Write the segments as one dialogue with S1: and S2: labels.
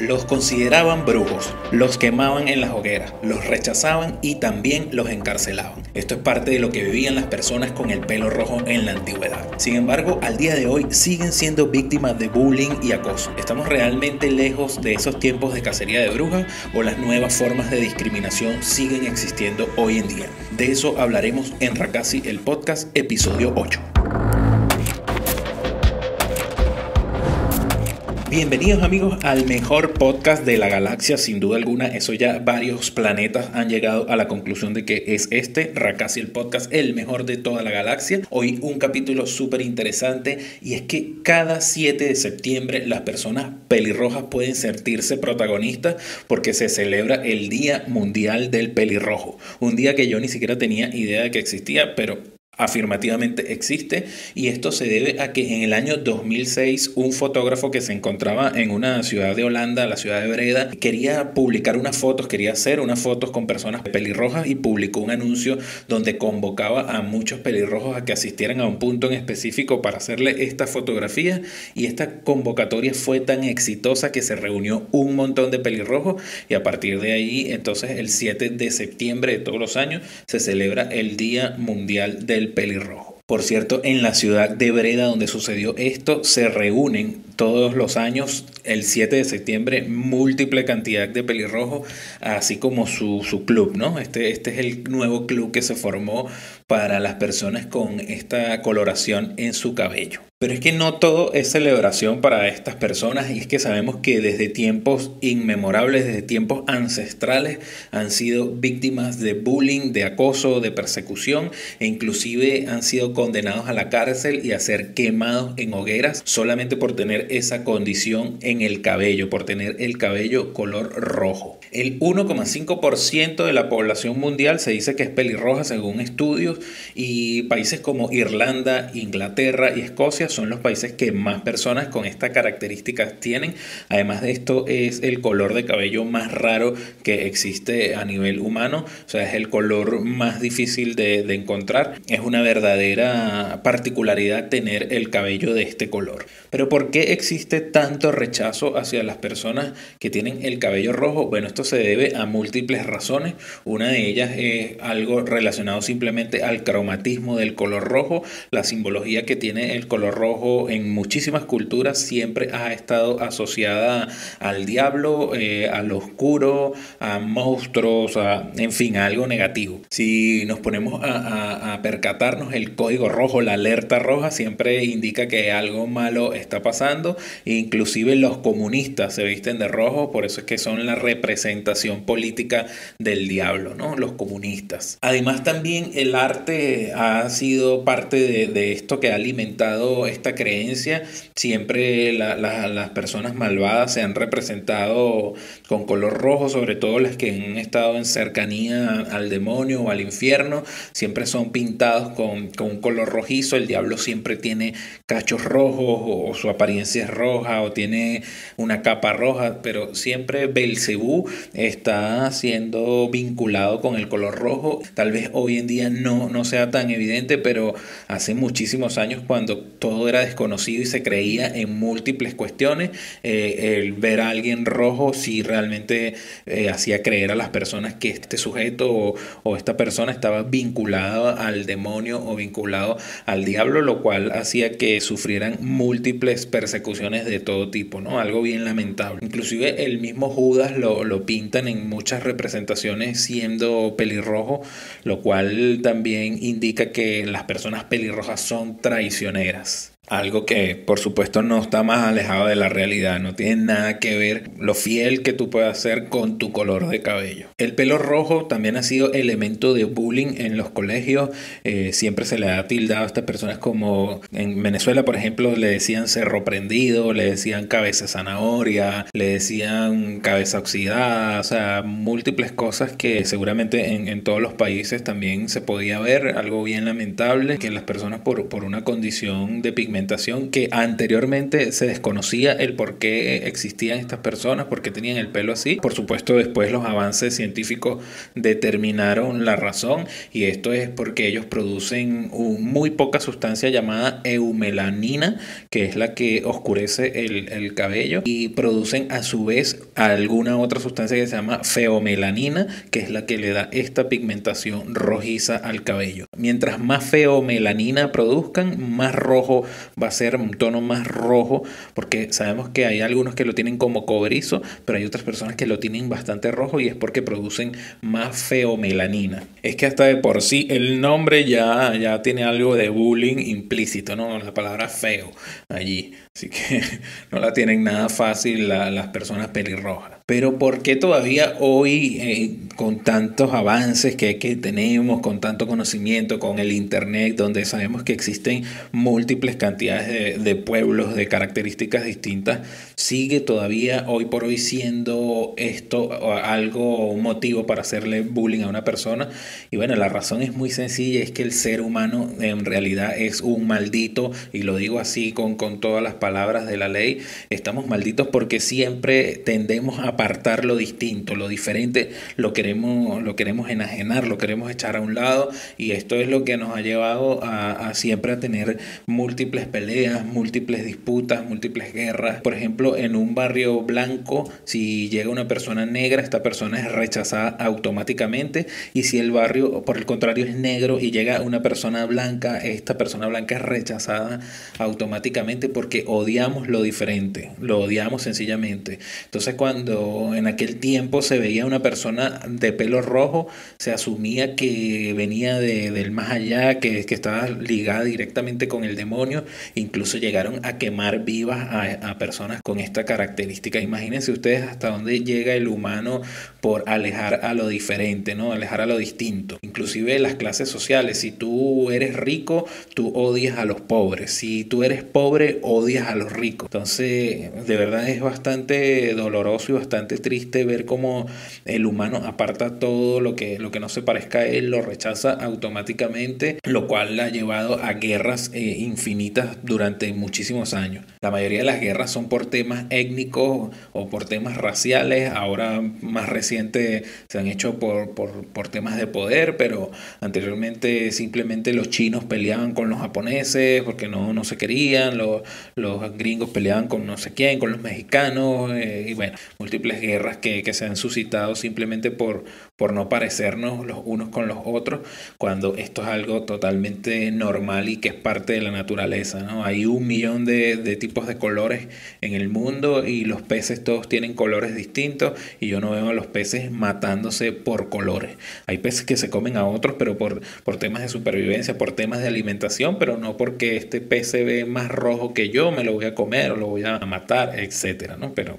S1: Los consideraban brujos, los quemaban en las hogueras, los rechazaban y también los encarcelaban. Esto es parte de lo que vivían las personas con el pelo rojo en la antigüedad. Sin embargo, al día de hoy siguen siendo víctimas de bullying y acoso. ¿Estamos realmente lejos de esos tiempos de cacería de brujas o las nuevas formas de discriminación siguen existiendo hoy en día? De eso hablaremos en Rakasi, el podcast, episodio 8. Bienvenidos amigos al mejor podcast de la galaxia, sin duda alguna. Eso ya varios planetas han llegado a la conclusión de que es Rakasi el podcast, el mejor de toda la galaxia. Hoy un capítulo súper interesante y es que cada 7 de septiembre las personas pelirrojas pueden sentirse protagonistas porque se celebra el Día Mundial del Pelirrojo. Un día que yo ni siquiera tenía idea de que existía, pero afirmativamente existe, y esto se debe a que en el año 2006 un fotógrafo que se encontraba en una ciudad de Holanda, la ciudad de Breda, quería publicar unas fotos, quería hacer unas fotos con personas pelirrojas y publicó un anuncio donde convocaba a muchos pelirrojos a que asistieran a un punto en específico para hacerle esta fotografía, y esta convocatoria fue tan exitosa que se reunió un montón de pelirrojos y a partir de ahí entonces el 7 de septiembre de todos los años se celebra el Día Mundial del Pelirrojo. Por cierto, en la ciudad de Breda donde sucedió esto se reúnen todos los años el 7 de septiembre múltiple cantidad de pelirrojos, así como su club, ¿no? Este es el nuevo club que se formó para las personas con esta coloración en su cabello. Pero es que no todo es celebración para estas personas, y es que sabemos que desde tiempos inmemorables, desde tiempos ancestrales, han sido víctimas de bullying, de acoso, de persecución, e inclusive han sido condenados a la cárcel y a ser quemados en hogueras solamente por tener esa condición en el cabello, por tener el cabello color rojo. El 1,5% de la población mundial se dice que es pelirroja según estudios, y países como Irlanda, Inglaterra y Escocia son los países que más personas con estas características tienen. Además de esto, es el color de cabello más raro que existe a nivel humano, o sea, es el color más difícil de encontrar. Es una verdadera particularidad tener el cabello de este color. Pero ¿por qué existe tanto rechazo hacia las personas que tienen el cabello rojo? Bueno, esto se debe a múltiples razones. Una de ellas es algo relacionado simplemente al cromatismo del color rojo. La simbología que tiene el color rojo en muchísimas culturas siempre ha estado asociada al diablo, a lo oscuro, a monstruos, en fin, a algo negativo. Si nos ponemos a percatarnos, el código rojo, la alerta roja, siempre indica que algo malo está pasando. Inclusive los comunistas se visten de rojo, por eso es que son la representación política del diablo, ¿no? Los comunistas. Además, también el arte ha sido parte de esto que ha alimentado esta creencia. Siempre las personas malvadas se han representado con color rojo, sobre todo las que han estado en cercanía al demonio o al infierno, siempre son pintados con un color rojizo. El diablo siempre tiene cachos rojos, o su apariencia es roja, o tiene una capa roja, pero siempre Belcebú está siendo vinculado con el color rojo. Tal vez hoy en día no sea tan evidente, pero hace muchísimos años, cuando todo era desconocido y se creía en múltiples cuestiones, el ver a alguien rojo sí realmente hacía creer a las personas que este sujeto o esta persona estaba vinculada al demonio o vinculado al diablo, lo cual hacía que sufrieran múltiples persecuciones de todo tipo, ¿no? Algo bien lamentable. Inclusive el mismo Judas lo pintan en muchas representaciones siendo pelirrojo, lo cual también indica que las personas pelirrojas son traicioneras. Algo que por supuesto no está más alejado de la realidad, no tiene nada que ver lo fiel que tú puedas ser con tu color de cabello. El pelo rojo también ha sido elemento de bullying en los colegios. Siempre se le ha tildado a estas personas, como en Venezuela por ejemplo le decían cerro prendido, le decían cabeza zanahoria, le decían cabeza oxidada, o sea, múltiples cosas que seguramente en todos los países también se podía ver. Algo bien lamentable que las personas por una condición de pigmentación pigmentación que anteriormente se desconocía el por qué existían estas personas, por qué tenían el pelo así. Por supuesto, después los avances científicos determinaron la razón, y esto es porque ellos producen muy poca sustancia llamada eumelanina, que es la que oscurece el cabello, y producen a su vez alguna otra sustancia que se llama feomelanina, que es la que le da esta pigmentación rojiza al cabello. Mientras más feomelanina produzcan, más rojo va a ser, un tono más rojo, porque sabemos que hay algunos que lo tienen como cobrizo, pero hay otras personas que lo tienen bastante rojo, y es porque producen más feomelanina. Es que hasta de por sí el nombre ya tiene algo de bullying implícito, ¿no? La palabra feo allí. Así que no la tienen nada fácil las personas pelirrojas. Pero ¿por qué todavía hoy, con tantos avances que tenemos, con tanto conocimiento, con el internet, donde sabemos que existen múltiples cantidades de pueblos, de características distintas, sigue todavía hoy por hoy siendo esto algo, un motivo para hacerle bullying a una persona? Y bueno, la razón es muy sencilla, es que el ser humano en realidad es un maldito, y lo digo así con todas las palabras de la ley. Estamos malditos porque siempre tendemos a apartar lo distinto, lo diferente, lo queremos enajenar, lo queremos echar a un lado, y esto es lo que nos ha llevado a siempre a tener múltiples peleas, múltiples disputas, múltiples guerras. Por ejemplo, en un barrio blanco, si llega una persona negra, esta persona es rechazada automáticamente, y si el barrio, por el contrario, es negro y llega una persona blanca, esta persona blanca es rechazada automáticamente, porque odiamos lo diferente, lo odiamos sencillamente. Entonces, cuando en aquel tiempo se veía una persona de pelo rojo, se asumía que venía del más allá, que estaba ligada directamente con el demonio. Incluso llegaron a quemar vivas a personas con esta característica. Imagínense ustedes hasta dónde llega el humano por alejar a lo diferente, ¿no? Alejar a lo distinto. Inclusive las clases sociales. Si tú eres rico, tú odias a los pobres. Si tú eres pobre, odias a los ricos. Entonces, de verdad es bastante doloroso y bastante triste ver cómo el humano aparta todo lo que no se parezca a él, lo rechaza automáticamente, lo cual ha llevado a guerras infinitas durante muchísimos años. La mayoría de las guerras son por temas étnicos o por temas raciales. Ahora más reciente se han hecho por temas de poder, pero anteriormente simplemente los chinos peleaban con los japoneses porque no se querían, los gringos peleaban con no sé quién, con los mexicanos, y bueno, múltiples guerras que se han suscitado simplemente por no parecernos los unos con los otros, cuando esto es algo totalmente normal y que es parte de la naturaleza, ¿no? Hay 1.000.000 de tipos de colores en el mundo, y los peces todos tienen colores distintos, y yo no veo a los peces matándose por colores. Hay peces que se comen a otros, pero por temas de supervivencia, por temas de alimentación, pero no porque este pez se ve más rojo que yo, me lo voy a comer o lo voy a matar, etcétera, ¿no? Pero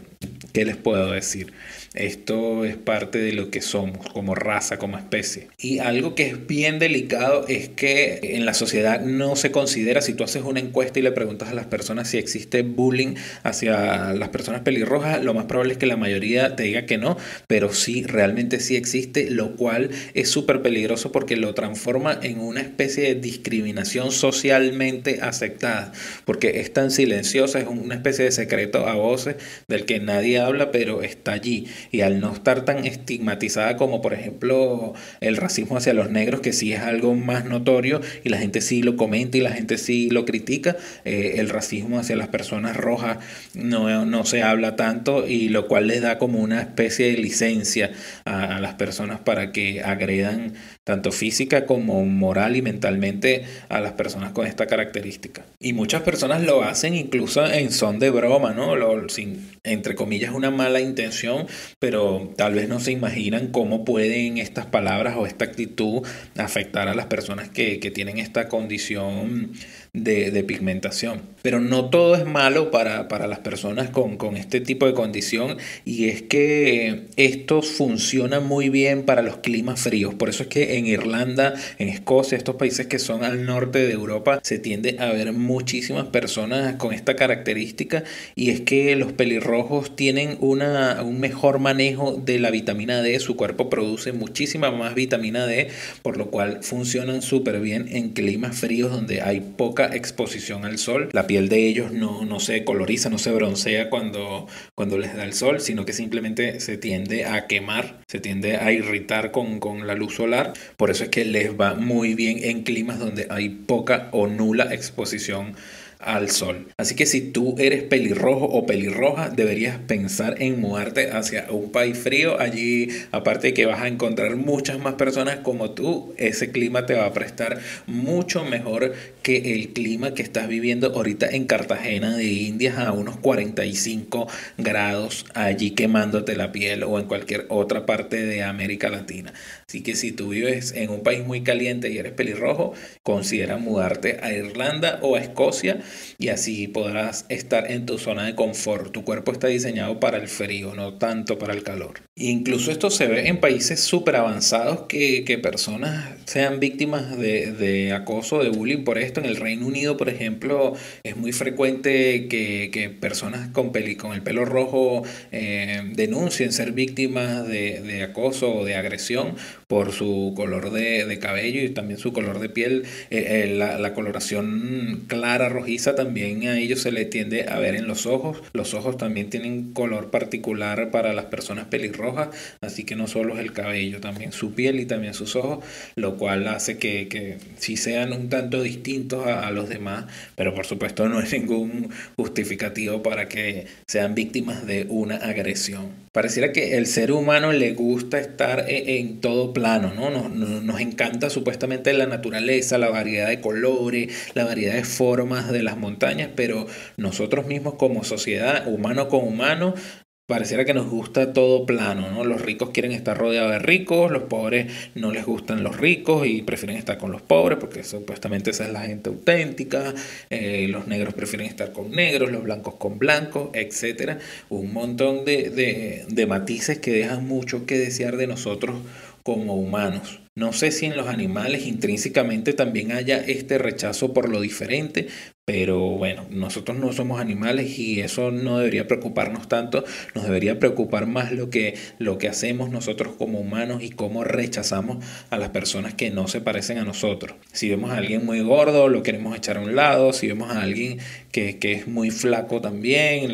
S1: ¿qué les puedo decir? Esto es parte de lo que somos como raza, como especie. Y algo que es bien delicado es que en la sociedad no se considera, si tú haces una encuesta y le preguntas a las personas si existe bullying hacia las personas pelirrojas, lo más probable es que la mayoría te diga que no, pero sí, realmente sí existe, lo cual es súper peligroso porque lo transforma en una especie de discriminación socialmente aceptada, porque es tan silenciosa, es una especie de secreto a voces del que nadie habla, pero está allí. Y al no estar tan estigmatizada como por ejemplo el racismo hacia los negros, que sí es algo más notorio y la gente sí lo comenta y la gente sí lo critica, el racismo hacia las personas rojas no se habla tanto, y lo cual les da como una especie de licencia a las personas para que agredan tanto física como moral y mentalmente a las personas con esta característica. Y muchas personas lo hacen incluso en son de broma, ¿no? Sin, entre comillas, una mala intención, pero tal vez no se imaginan cómo pueden estas palabras o esta actitud afectar a las personas que tienen esta condición de pigmentación. Pero no todo es malo para las personas con este tipo de condición, y es que esto funciona muy bien para los climas fríos. Por eso es que en Irlanda, en Escocia, estos países que son al norte de Europa, se tiende a ver muchísimas personas con esta característica, y es que los pelirrojos tienen un mejor manejo de la vitamina D. Su cuerpo produce muchísima más vitamina D, por lo cual funcionan súper bien en climas fríos donde hay poca poca exposición al sol. La piel de ellos no se coloriza, no se broncea cuando les da el sol, sino que simplemente se tiende a quemar, se tiende a irritar con la luz solar. Por eso es que les va muy bien en climas donde hay poca o nula exposición al sol. Así que si tú eres pelirrojo o pelirroja, deberías pensar en mudarte hacia un país frío. Allí, aparte de que vas a encontrar muchas más personas como tú, ese clima te va a prestar mucho mejor que el clima que estás viviendo ahorita en Cartagena de Indias, a unos 45 grados allí quemándote la piel, o en cualquier otra parte de América Latina. Así que si tú vives en un país muy caliente y eres pelirrojo, considera mudarte a Irlanda o a Escocia, y así podrás estar en tu zona de confort. Tu cuerpo está diseñado para el frío, no tanto para el calor. Incluso esto se ve en países súper avanzados, que personas sean víctimas de acoso, de bullying por esto. En el Reino Unido, por ejemplo, es muy frecuente que personas con el pelo rojo denuncien ser víctimas de acoso o de agresión por su color de cabello y también su color de piel. La coloración clara, rojiza, también a ellos se le tiende a ver en los ojos. Los ojos también tienen color particular para las personas pelirrojas, así que no solo es el cabello, también su piel y también sus ojos, lo cual hace que sí sean un tanto distintos a los demás, pero por supuesto no es ningún justificativo para que sean víctimas de una agresión. Pareciera que el ser humano le gusta estar en todo plano, ¿no? Nos encanta supuestamente la naturaleza, la variedad de colores, la variedad de formas de las montañas, pero nosotros mismos como sociedad, humano con humano, pareciera que nos gusta todo plano, ¿no? Los ricos quieren estar rodeados de ricos, los pobres no les gustan los ricos y prefieren estar con los pobres porque supuestamente esa es la gente auténtica. Los negros prefieren estar con negros, los blancos con blancos, etcétera. Un montón de matices que dejan mucho que desear de nosotros como humanos. No sé si en los animales intrínsecamente también haya este rechazo por lo diferente, pero bueno, nosotros no somos animales y eso no debería preocuparnos tanto. Nos debería preocupar más lo que hacemos nosotros como humanos y cómo rechazamos a las personas que no se parecen a nosotros. Si vemos a alguien muy gordo, lo queremos echar a un lado. Si vemos a alguien que es muy flaco también,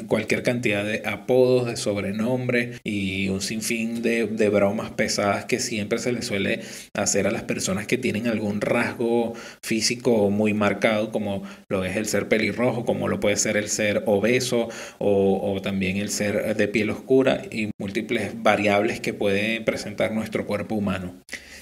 S1: cualquier cantidad de apodos, de sobrenombres y un sinfín de bromas pesadas que siempre se les suele hacer a las personas que tienen algún rasgo físico muy marcado, como lo es el ser pelirrojo, como lo puede ser el ser obeso o también el ser de piel oscura, y múltiples variables que puede presentar nuestro cuerpo humano.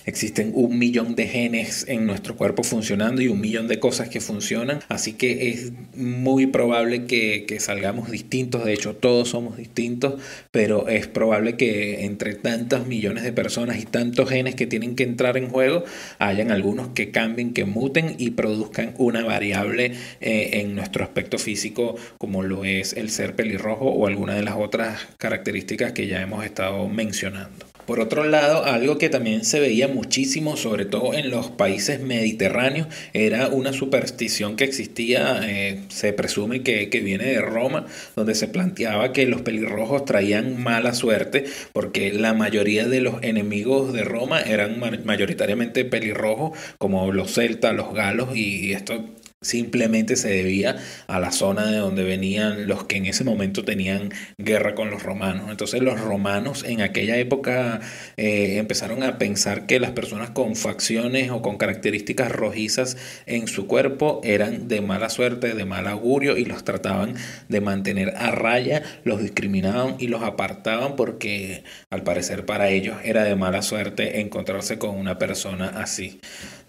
S1: Existen 1.000.000 de genes en nuestro cuerpo funcionando y 1.000.000 de cosas que funcionan, así que es muy probable que salgamos distintos. De hecho, todos somos distintos, pero es probable que entre tantos millones de personas y tantos genes que tienen que entrar en juego, hayan algunos que cambien, que muten y produzcan una variable en nuestro aspecto físico, como lo es el ser pelirrojo o alguna de las otras características que ya hemos estado mencionando. Por otro lado, algo que también se veía muchísimo, sobre todo en los países mediterráneos, era una superstición que existía, se presume que viene de Roma, donde se planteaba que los pelirrojos traían mala suerte, porque la mayoría de los enemigos de Roma eran mayoritariamente pelirrojos, como los celtas, los galos, y esto simplemente se debía a la zona de donde venían los que en ese momento tenían guerra con los romanos. Entonces los romanos en aquella época empezaron a pensar que las personas con facciones o con características rojizas en su cuerpo eran de mala suerte, de mal augurio, y los trataban de mantener a raya, los discriminaban y los apartaban porque al parecer para ellos era de mala suerte encontrarse con una persona así.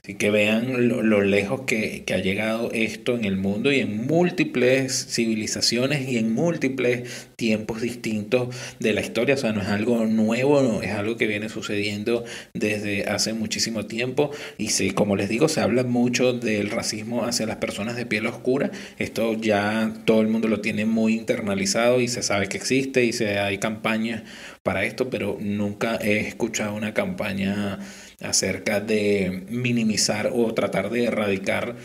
S1: Así que vean lo lejos que ha llegado esto en el mundo y en múltiples civilizaciones y en múltiples tiempos distintos de la historia. O sea, no es algo nuevo, no, es algo que viene sucediendo desde hace muchísimo tiempo. Y como les digo, se habla mucho del racismo hacia las personas de piel oscura. Esto ya todo el mundo lo tiene muy internalizado y se sabe que existe y hay campañas para esto, pero nunca he escuchado una campaña acerca de minimizar o tratar de erradicar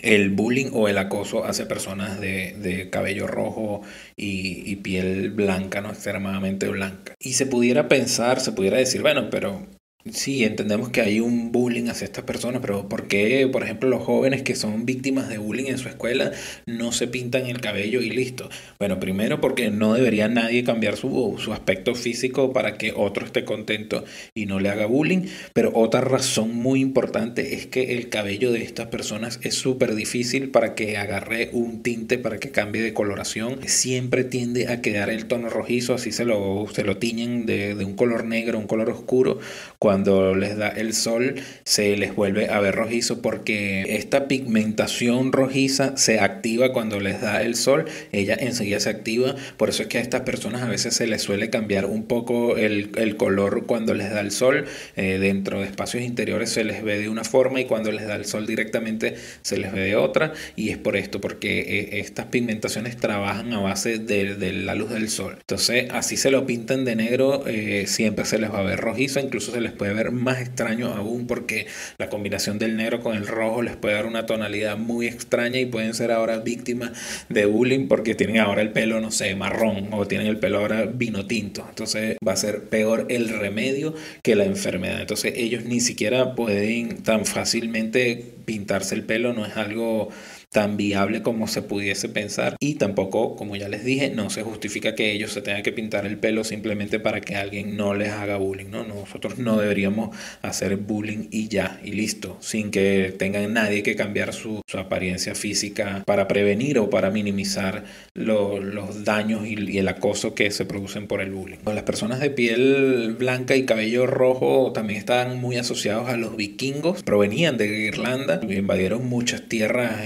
S1: el bullying o el acoso hacia personas de cabello rojo y piel blanca, ¿no? Extremadamente blanca. Y se pudiera pensar, se pudiera decir, bueno, pero Sí, entendemos que hay un bullying hacia estas personas, pero ¿por qué, por ejemplo, los jóvenes que son víctimas de bullying en su escuela no se pintan el cabello y listo? Bueno, primero porque no debería nadie cambiar su aspecto físico para que otro esté contento y no le haga bullying, pero otra razón muy importante es que el cabello de estas personas es súper difícil para que agarre un tinte, para que cambie de coloración. Siempre tiende a quedar el tono rojizo, así se lo tiñen de un color negro, un color oscuro. Cuando les da el sol se les vuelve a ver rojizo porque esta pigmentación rojiza se activa cuando les da el sol, ella enseguida se activa, por eso es que a estas personas a veces se les suele cambiar un poco el color cuando les da el sol, dentro de espacios interiores se les ve de una forma y cuando les da el sol directamente se les ve de otra, y es por esto, porque estas pigmentaciones trabajan a base de la luz del sol. Entonces así se lo pintan de negro, siempre se les va a ver rojizo, incluso se les puede ver más extraño aún porque la combinación del negro con el rojo les puede dar una tonalidad muy extraña y pueden ser ahora víctimas de bullying porque tienen ahora el pelo, no sé, marrón o tienen el pelo ahora vino tinto. Entonces va a ser peor el remedio que la enfermedad. Entonces ellos ni siquiera pueden tan fácilmente pintarse el pelo, no es algo tan viable como se pudiese pensar, y tampoco, como ya les dije, no se justifica que ellos se tengan que pintar el pelo simplemente para que alguien no les haga bullying, ¿no? Nosotros no deberíamos hacer bullying y ya, y listo, sin que tengan nadie que cambiar su apariencia física para prevenir o para minimizar los daños y el acoso que se producen por el bullying. Las personas de piel blanca y cabello rojo también estaban muy asociados a los vikingos, provenían de Irlanda, invadieron muchas tierras,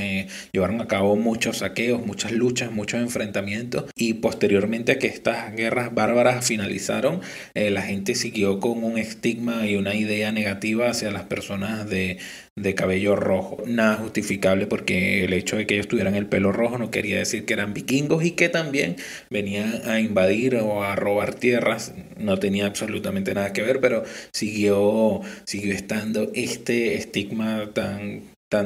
S1: llevaron a cabo muchos saqueos, muchas luchas, muchos enfrentamientos, y posteriormente a que estas guerras bárbaras finalizaron, la gente siguió con un estigma y una idea negativa hacia las personas de cabello rojo. Nada justificable porque el hecho de que ellos tuvieran el pelo rojo no quería decir que eran vikingos y que también venían a invadir o a robar tierras. No tenía absolutamente nada que ver, pero siguió estando este estigma tan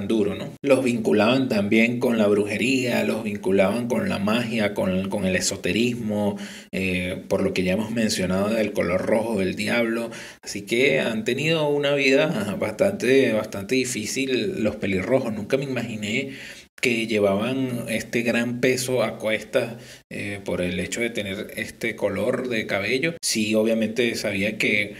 S1: duro, ¿no? Los vinculaban también con la brujería, los vinculaban con la magia, con el esoterismo, por lo que ya hemos mencionado del color rojo del diablo. Así que han tenido una vida bastante difícil los pelirrojos. Nunca me imaginé que llevaban este gran peso a cuestas, por el hecho de tener este color de cabello. Sí, obviamente sabía que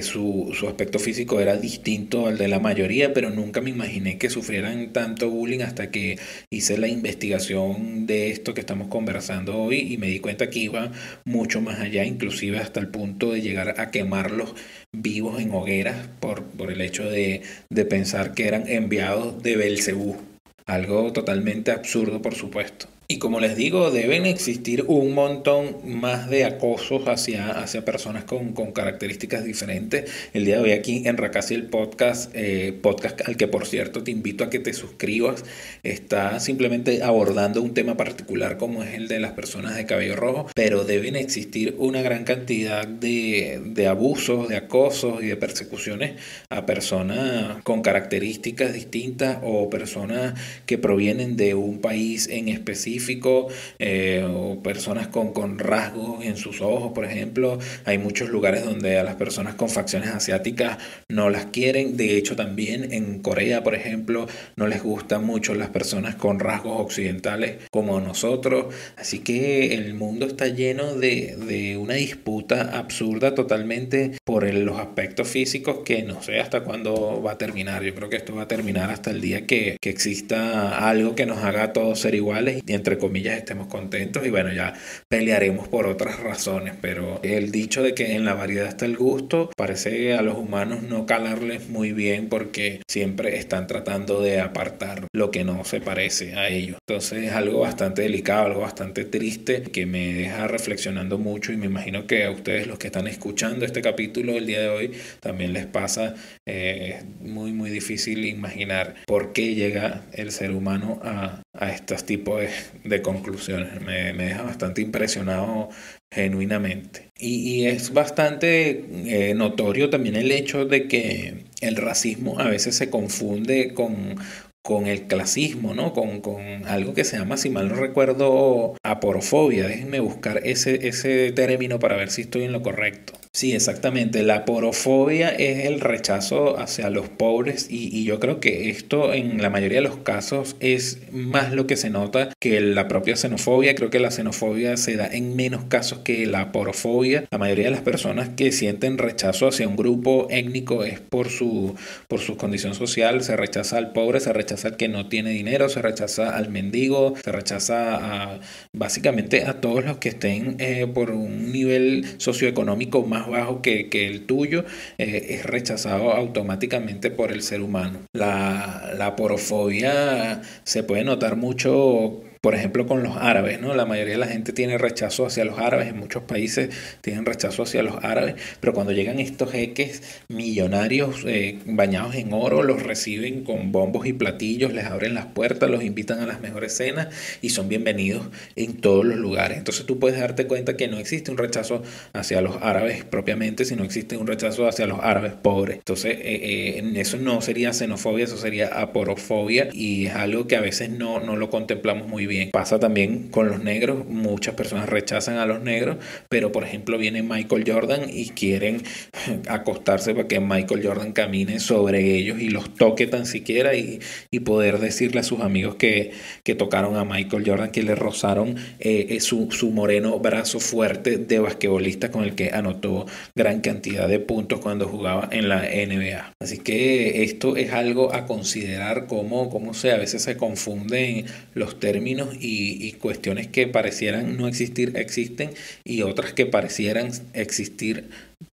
S1: su aspecto físico era distinto al de la mayoría, pero nunca me imaginé que sufrieran tanto bullying hasta que hice la investigación de esto que estamos conversando hoy y me di cuenta que iba mucho más allá, inclusive hasta el punto de llegar a quemarlos vivos en hogueras por el hecho de pensar que eran enviados de Belcebú. Algo totalmente absurdo, por supuesto. Y como les digo, deben existir un montón más de acosos hacia personas con características diferentes. El día de hoy aquí en Racasi el podcast, podcast al que por cierto te invito a que te suscribas, está simplemente abordando un tema particular como es el de las personas de cabello rojo, pero deben existir una gran cantidad de abusos, de acosos y de persecuciones a personas con características distintas o personas que provienen de un país en específico, o personas con rasgos en sus ojos, por ejemplo. Hay muchos lugares donde a las personas con facciones asiáticas no las quieren. De hecho, también en Corea, por ejemplo, no les gustan mucho las personas con rasgos occidentales como nosotros. Así que el mundo está lleno de una disputa absurda totalmente por los aspectos físicos que no sé hasta cuándo va a terminar. Yo creo que esto va a terminar hasta el día que exista algo que nos haga a todos ser iguales y entre comillas estemos contentos, y bueno, ya pelearemos por otras razones, pero el dicho de que en la variedad está el gusto parece a los humanos no calarles muy bien porque siempre están tratando de apartar lo que no se parece a ellos. Entonces es algo bastante delicado, algo bastante triste que me deja reflexionando mucho, y me imagino que a ustedes los que están escuchando este capítulo el día de hoy también les pasa. Es muy difícil imaginar por qué llega el ser humano a estos tipos de conclusiones. Me deja bastante impresionado genuinamente. Y es bastante notorio también el hecho de que el racismo a veces se confunde con el clasismo, ¿no? Con algo que se llama, si mal no recuerdo, aporofobia. Déjenme buscar ese término para ver si estoy en lo correcto. Sí, exactamente. La porofobia es el rechazo hacia los pobres y yo creo que esto en la mayoría de los casos es más lo que se nota que la propia xenofobia. Creo que la xenofobia se da en menos casos que la porofobia. La mayoría de las personas que sienten rechazo hacia un grupo étnico es por su condición social. Se rechaza al pobre, se rechaza al que no tiene dinero, se rechaza al mendigo, se rechaza básicamente a todos los que estén por un nivel socioeconómico más bajo que el tuyo, es rechazado automáticamente por el ser humano. La porofobia se puede notar mucho, por ejemplo, con los árabes, ¿no? La mayoría de la gente tiene rechazo hacia los árabes, en muchos países tienen rechazo hacia los árabes, pero cuando llegan estos jeques millonarios bañados en oro, los reciben con bombos y platillos, les abren las puertas, los invitan a las mejores cenas y son bienvenidos en todos los lugares. Entonces tú puedes darte cuenta que no existe un rechazo hacia los árabes propiamente, sino existe un rechazo hacia los árabes pobres. Entonces eso no sería xenofobia, eso sería aporofobia y es algo que a veces no lo contemplamos muy bien. Pasa también con los negros, muchas personas rechazan a los negros, pero por ejemplo viene Michael Jordan y quieren acostarse para que Michael Jordan camine sobre ellos y los toque tan siquiera y poder decirle a sus amigos que tocaron a Michael Jordan, que le rozaron su moreno brazo fuerte de basquetbolista con el que anotó gran cantidad de puntos cuando jugaba en la NBA. Así que esto es algo a considerar, cómo a veces se confunden los términos y cuestiones que parecieran no existir existen y otras que parecieran existir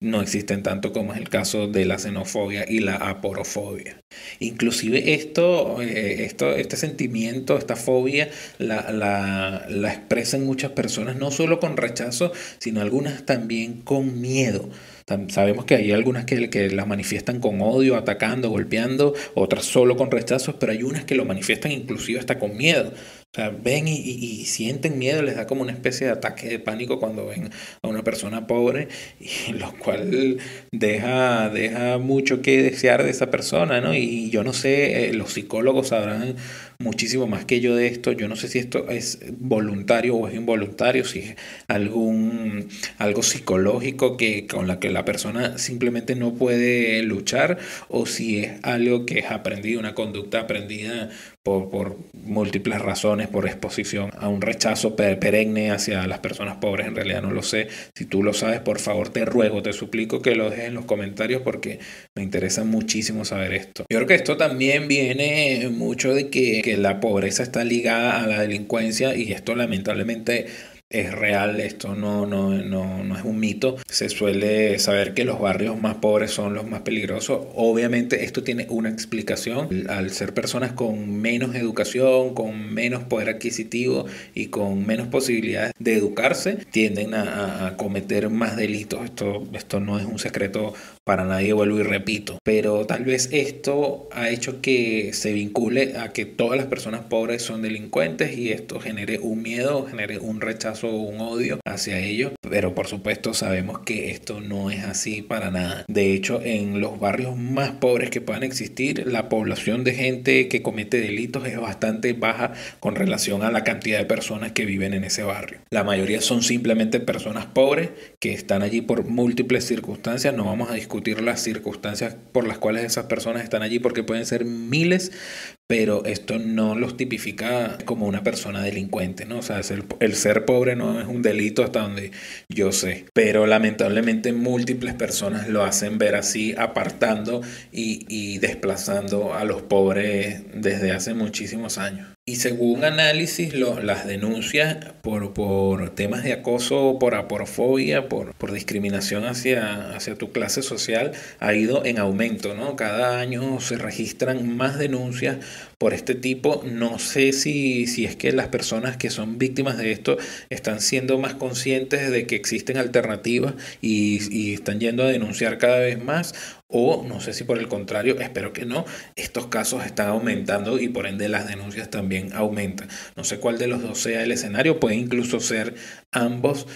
S1: no existen tanto, como es el caso de la xenofobia y la aporofobia. Inclusive este sentimiento, esta fobia, la expresan muchas personas, no solo con rechazo, sino algunas también con miedo. Sabemos que hay algunas que las manifiestan con odio, atacando, golpeando, otras solo con rechazos, pero hay unas que lo manifiestan inclusive hasta con miedo. O sea, ven y sienten miedo, les da como una especie de ataque de pánico cuando ven a una persona pobre, y lo cual deja mucho que desear de esa persona, ¿no? Y yo no sé, los psicólogos sabrán muchísimo más que yo de esto. Yo no sé si esto es voluntario o es involuntario, si es algo psicológico con la que la persona simplemente no puede luchar, o si es algo que es aprendido, una conducta aprendida por múltiples razones, por exposición a un rechazo perenne hacia las personas pobres. En realidad no lo sé. Si tú lo sabes, por favor, te ruego, te suplico que lo dejes en los comentarios porque me interesa muchísimo saber esto. Yo creo que esto también viene mucho de que la pobreza está ligada a la delincuencia, y esto lamentablemente es real. Esto no es un mito. Se suele saber que los barrios más pobres son los más peligrosos. Obviamente esto tiene una explicación. Al ser personas con menos educación, con menos poder adquisitivo y con menos posibilidades de educarse, tienden a cometer más delitos. Esto no es un secreto para nadie, vuelvo y repito. Pero tal vez esto ha hecho que se vincule a que todas las personas pobres son delincuentes y esto genere un miedo, genere un rechazo o un odio hacia ellos, pero por supuesto sabemos que esto no es así para nada. De hecho, en los barrios más pobres que puedan existir, la población de gente que comete delitos es bastante baja con relación a la cantidad de personas que viven en ese barrio. La mayoría son simplemente personas pobres que están allí por múltiples circunstancias. No vamos a discutir las circunstancias por las cuales esas personas están allí, porque pueden ser miles, pero esto no los tipifica como una persona delincuente, ¿no? O sea, el ser pobre no es un delito hasta donde yo sé, pero lamentablemente múltiples personas lo hacen ver así, apartando y desplazando a los pobres desde hace muchísimos años. Y según análisis, las denuncias por temas de acoso, por aporofobia, por discriminación hacia tu clase social ha ido en aumento, ¿no? Cada año se registran más denuncias por este tipo. No sé si es que las personas que son víctimas de esto están siendo más conscientes de que existen alternativas y están yendo a denunciar cada vez más, o no sé si por el contrario, espero que no, estos casos están aumentando y por ende las denuncias también aumentan. No sé cuál de los dos sea el escenario, puede incluso ser ambos,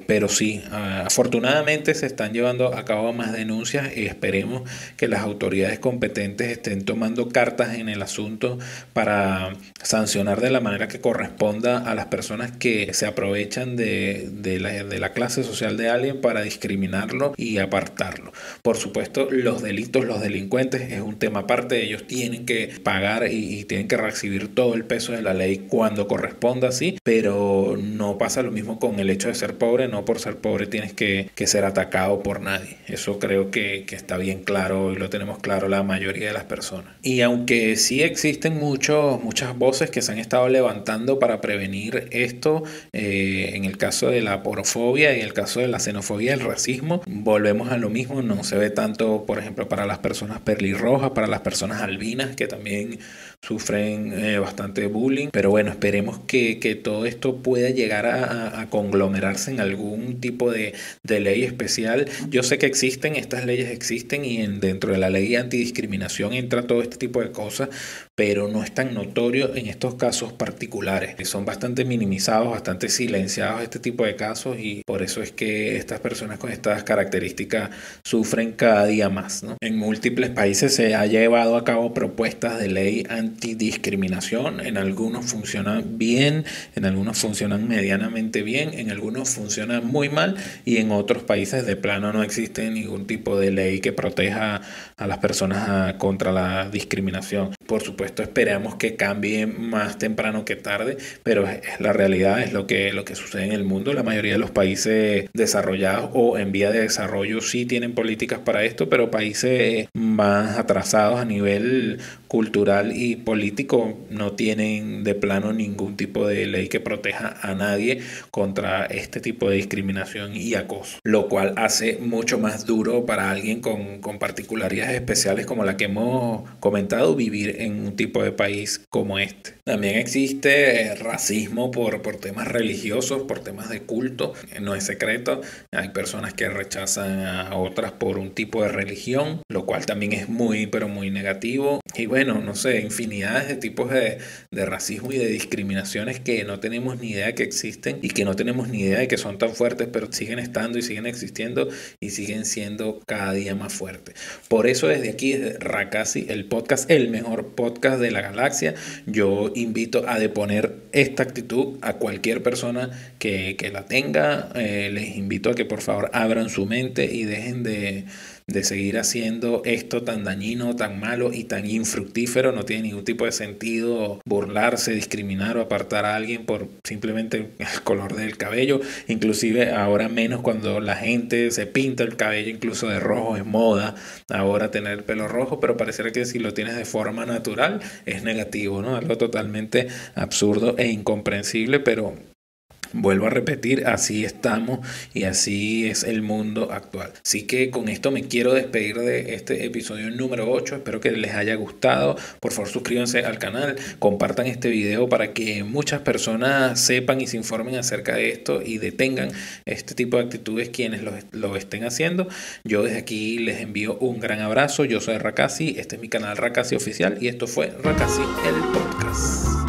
S1: pero sí, afortunadamente se están llevando a cabo más denuncias y esperemos que las autoridades competentes estén tomando cartas en el asunto para sancionar de la manera que corresponda a las personas que se aprovechan de la clase social de alguien para discriminarlo y apartarlo. Por supuesto, los delitos, los delincuentes es un tema aparte, ellos tienen que pagar y tienen que recibir todo el peso de la ley cuando corresponda, sí, pero no pasa lo mismo con el hecho de ser pobre, no por ser pobre tienes que ser atacado por nadie. Eso creo que está bien claro y lo tenemos claro la mayoría de las personas. Y aunque sí existen muchas voces que se han estado levantando para prevenir esto, en el caso de la aporofobia y en el caso de la xenofobia y el racismo, volvemos a lo mismo, no se ve tanto, por ejemplo, para las personas pelirrojas, para las personas albinas, que también sufren bastante bullying, pero bueno, esperemos que todo esto pueda llegar a conglomerarse en algún tipo de ley especial. Yo sé que estas leyes existen y dentro de la ley antidiscriminación entra todo este tipo de cosas, pero no es tan notorio en estos casos particulares. Son bastante minimizados, bastante silenciados este tipo de casos y por eso es que estas personas con estas características sufren cada día más, ¿no? En múltiples países se ha llevado a cabo propuestas de ley antidiscriminación. En algunos funcionan bien, en algunos funcionan medianamente bien, en algunos funcionan muy mal y en otros países de plano no existe ningún tipo de ley que proteja a las personas contra la discriminación. Por supuesto, esperamos que cambie más temprano que tarde, pero es la realidad, es lo que sucede en el mundo. La mayoría de los países desarrollados o en vía de desarrollo sí tienen políticas para esto, pero países más atrasados a nivel cultural y político no tienen de plano ningún tipo de ley que proteja a nadie contra este tipo de discriminación y acoso, lo cual hace mucho más duro para alguien con particularidades especiales como la que hemos comentado vivir en un tipo de país como este. También existe racismo por temas religiosos, por temas de culto, no es secreto. Hay personas que rechazan a otras por un tipo de religión, lo cual también es muy, pero muy negativo. Y bueno, no sé, infinidades de tipos de racismo y de discriminaciones que no tenemos ni idea que existen y que no tenemos ni idea de que son tan fuertes, pero siguen estando y siguen existiendo y siguen siendo cada día más fuertes. Por eso desde aquí, desde Rakasi, el podcast, el mejor podcast de la galaxia, yo invito a deponer esta actitud a cualquier persona que la tenga. Les invito a que por favor abran su mente y dejen de seguir haciendo esto tan dañino, tan malo y tan infructífero. No tiene ningún tipo de sentido burlarse, discriminar o apartar a alguien por simplemente el color del cabello. Inclusive ahora menos cuando la gente se pinta el cabello incluso de rojo, es moda ahora tener el pelo rojo, pero pareciera que si lo tienes de forma natural es negativo, ¿no? Algo totalmente absurdo e incomprensible, pero vuelvo a repetir, así estamos y así es el mundo actual. Así que con esto me quiero despedir de este episodio número 8. Espero que les haya gustado. Por favor, suscríbanse al canal, compartan este video para que muchas personas sepan y se informen acerca de esto y detengan este tipo de actitudes quienes lo estén haciendo. Yo desde aquí les envío un gran abrazo. Yo soy Rakasi, este es mi canal Rakasi Oficial y esto fue Rakasi el Podcast.